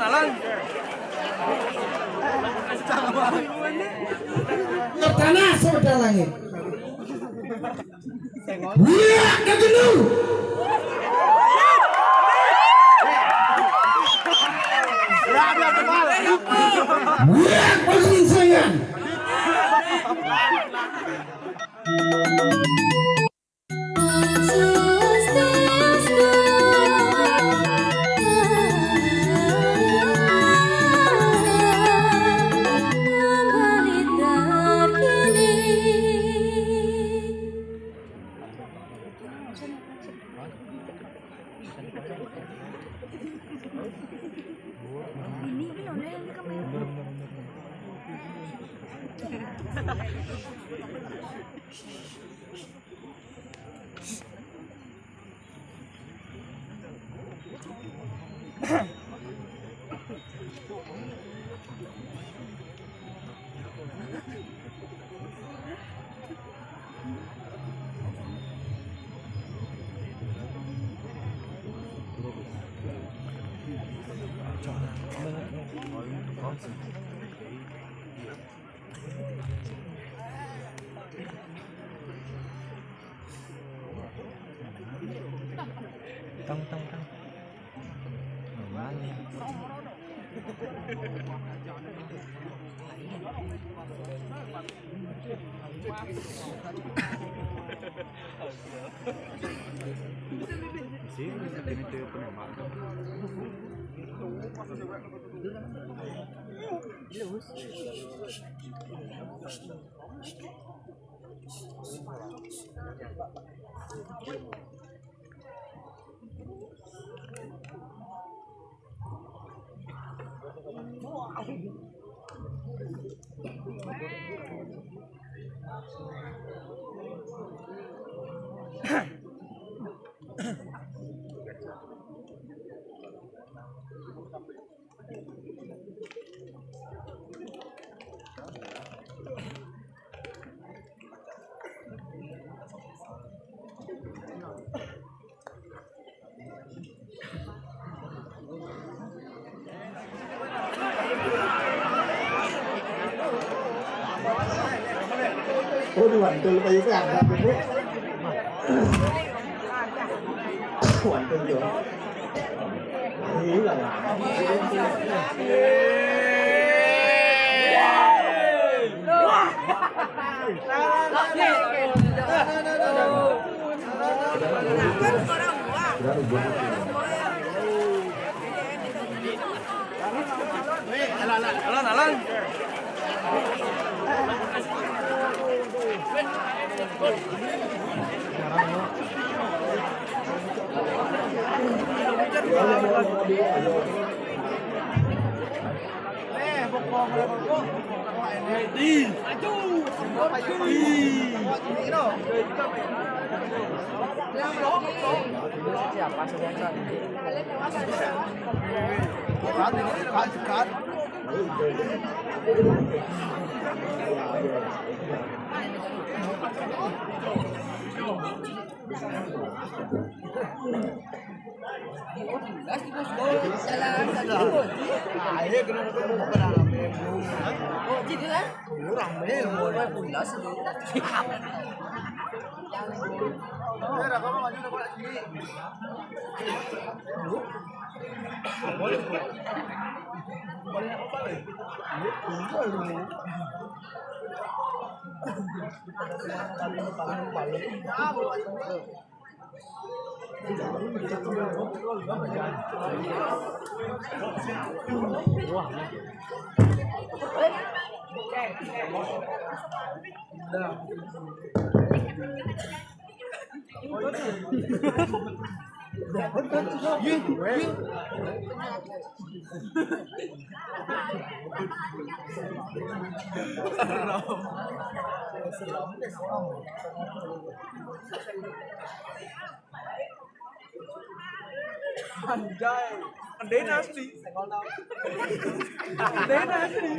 Alan. Tertanah saudara langit. Wia kagenu. Wia persinsayan. Tang. Mana? Sih, ini tuh penembak. Oh, wantul pa yung kaya po. Wantul yun. Hiyo lang. Alan. Siapa Anjay, Anden asli. Anden asli.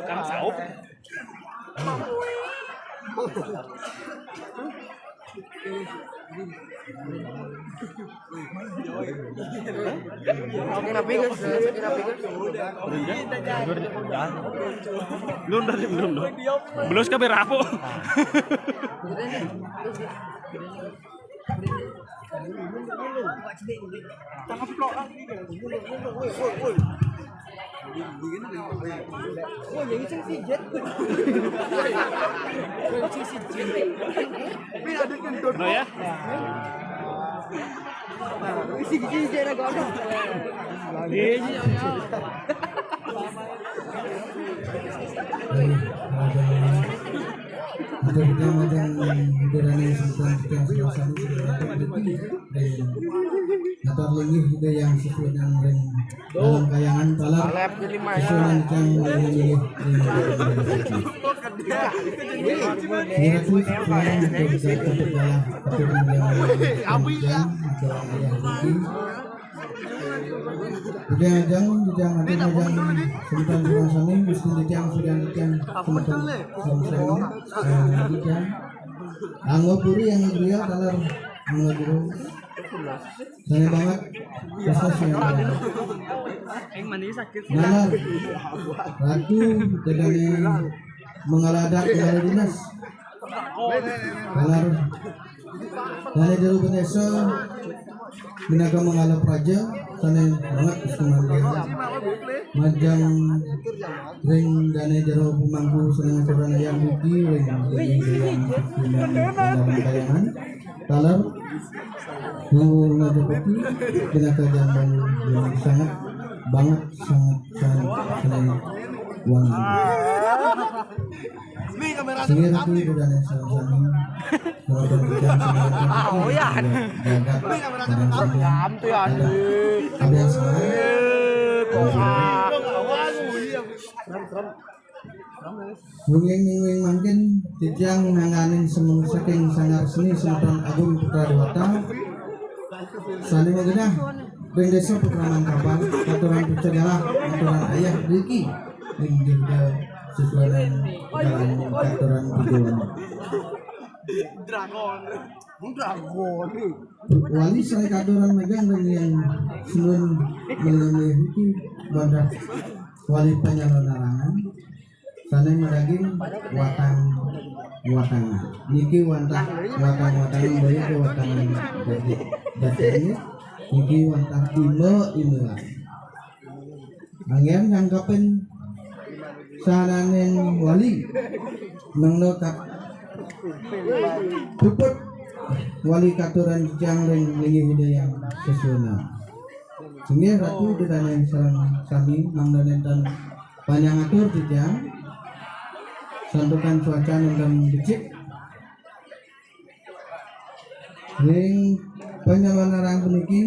Cắm sấu. Belum dari belum dong. Belum kabeh rapo. No ya. Ada macam udara sebutan kita suasana seperti dan atau lagi ada yang sesuai dengan dalam kayangan talar sesuai dengan yang Jangan sebutan suasana mesti yang sudah sebutan suasana anggo puri yang beliau talar anggo guru saya banget proses yang nalar ratu dengan mengaladak dari dinas talar dari dulu benesa minaga mengalap raja sana banget istimewa majang ring dana jero pemangku seneng saudara yang budi ring dalam kayangan talar lu ngajapati dengan kejamban yang sangat seneng wangi sehingga itu dan sama-sama Wing mungkin tijang nanganin semua saking sangar seni Sultan Agung Putra Dewata sani magana ring desa Putra Mangkapan aturan pucagalah aturan ayah Riki ring juga sesuai dengan aturan tujuan Dragon wali saya katuran megang dan yang sebelum melalui itu banyak wali penyelenggaraan sana meragin watang niki watang banyak ke watangan jadi niki watang inilah angin nangkapin sanane wali mengnokap Dupet wali katuran jang ring lingi hidayah sesuna sehingga ratu ditanai sarang sami mangdanen panjang atur dijang santukan cuaca dan becik ring panjalanarang peniki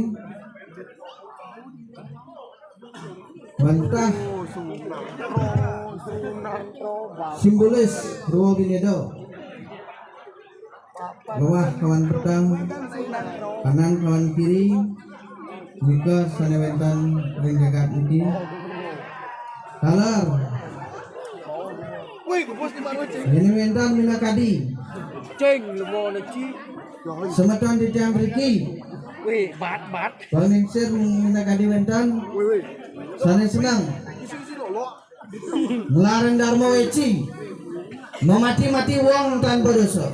bantah simbolis ruwa binedo bawah kawan petang kanan kawan kiri jika sanewentan ring jagat ini talar ini wentan minakadi semeton di jam riki paling sir minakadi wentan sana senang Melarang Dharma Weci, memati-mati wong tanpa dosa.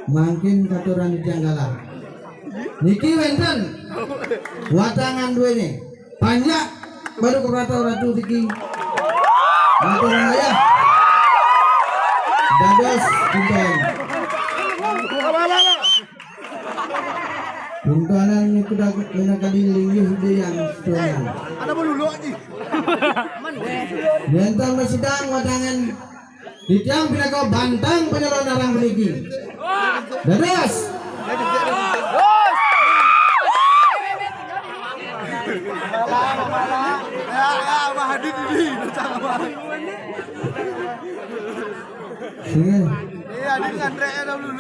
Mangkin katuran ditinggalan. Niki wenten watangan dua ini panjak baru keberata ratu Tiki. Katuran ayah dados pintuan. Pintuanan ini sudah menakali linggih yang setengah. Ada belulu lagi. Bentar mesidang wadangan di tiang pinaka bantang penyelon narang beriki. Dados. Sige.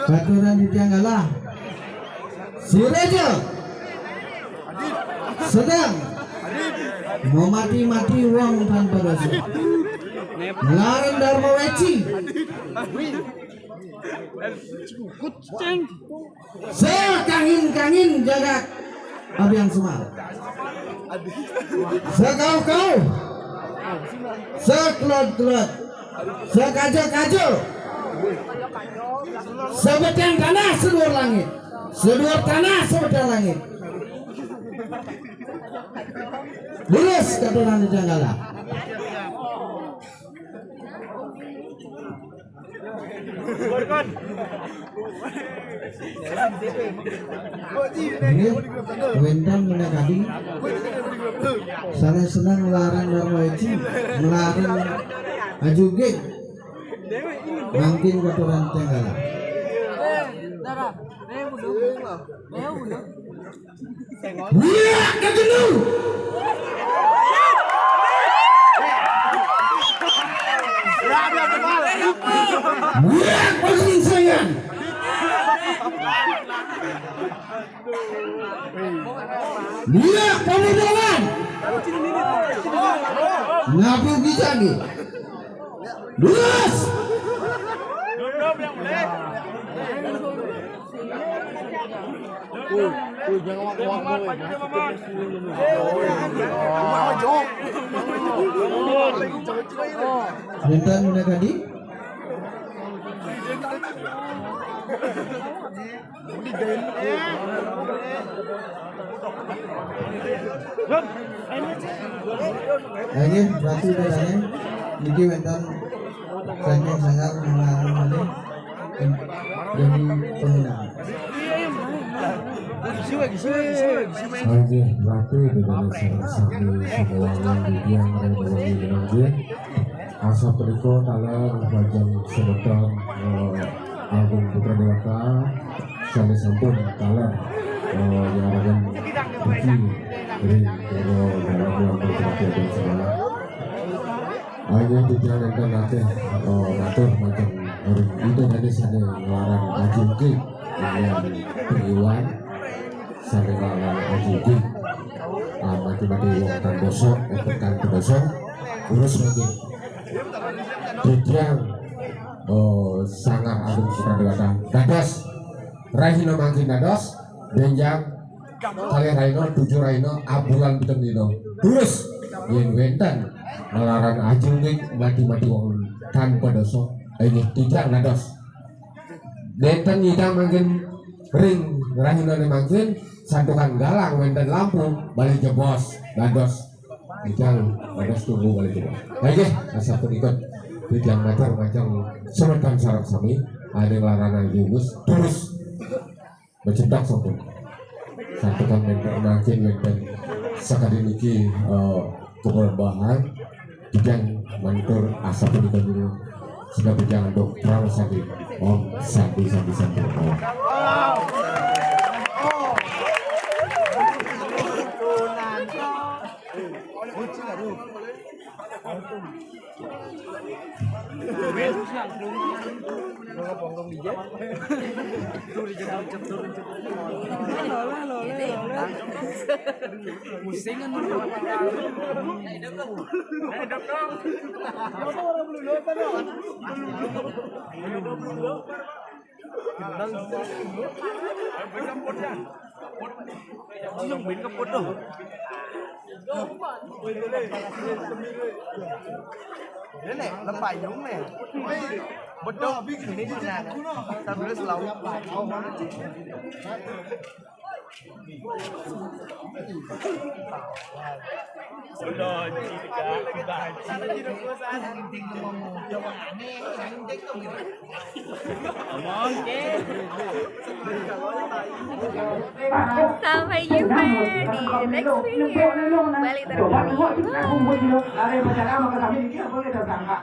Katuran di tiang galah. Si Rejo sedang mau mati-mati uang tanpa dosa. Melarang Dharma Weci, sekangin-kangin jaga Abiang Semar, sekau-kau, sekelot-kelot, sekajo-kajo, sebetiang tanah seluar langit, seluar tanah sebetiang langit. Lulus katuran di Janggala. Ini Wendang menakadi sangat senang melarang Dharma Weci, melarang Ajugit, mangkin katuran Janggala. Wia ketemu. Wia paling sayang. Wia pemudawan. Ngapu bisa nih. Lulus. Bentar menakadi. Lagi berarti bedanya jadi bentar saya sangat mengalami jadi pemenang. Oke, berarti dengan sama-sama semuanya di yang melalui dengan asal berikut talar bajang sebetul Agung Putra Dewata sampai sampun talar yang akan bagi dari dalam bulan berarti dan segala hanya tidak ada nanti ngatur macam orang itu nanti saya ngelarang ajuki yang periwan saya ngelarang ajuki mati-mati uang tan bosok tekan bosok urus lagi Didiang sangat agung Putra Dewata dados Rahino mangkin dados benjang kali Rahino 7 Rahino abulan pitung dino terus yang wenten melarang ajungik mati-mati wong tanpa dosa ini tidak dados benten nyidang mangkin ring Rahino mangkin santukan galang wenten lampu balik jebos dados Dijang, dados tunggu balik jebos lagi asal pun ikut Dijang macar macam semetan sarap sami ada larangan Yunus terus bercetak sopo santukan wenten mangkin wenten sakadi niki keberbahan Dijang mantur asap pun ikut dulu sudah berjalan dok terlalu sakit om sakit Ini lempai dong nih. Betul, ini punya. Sambil selalu. Sampai jumpa di next video. Balik terus.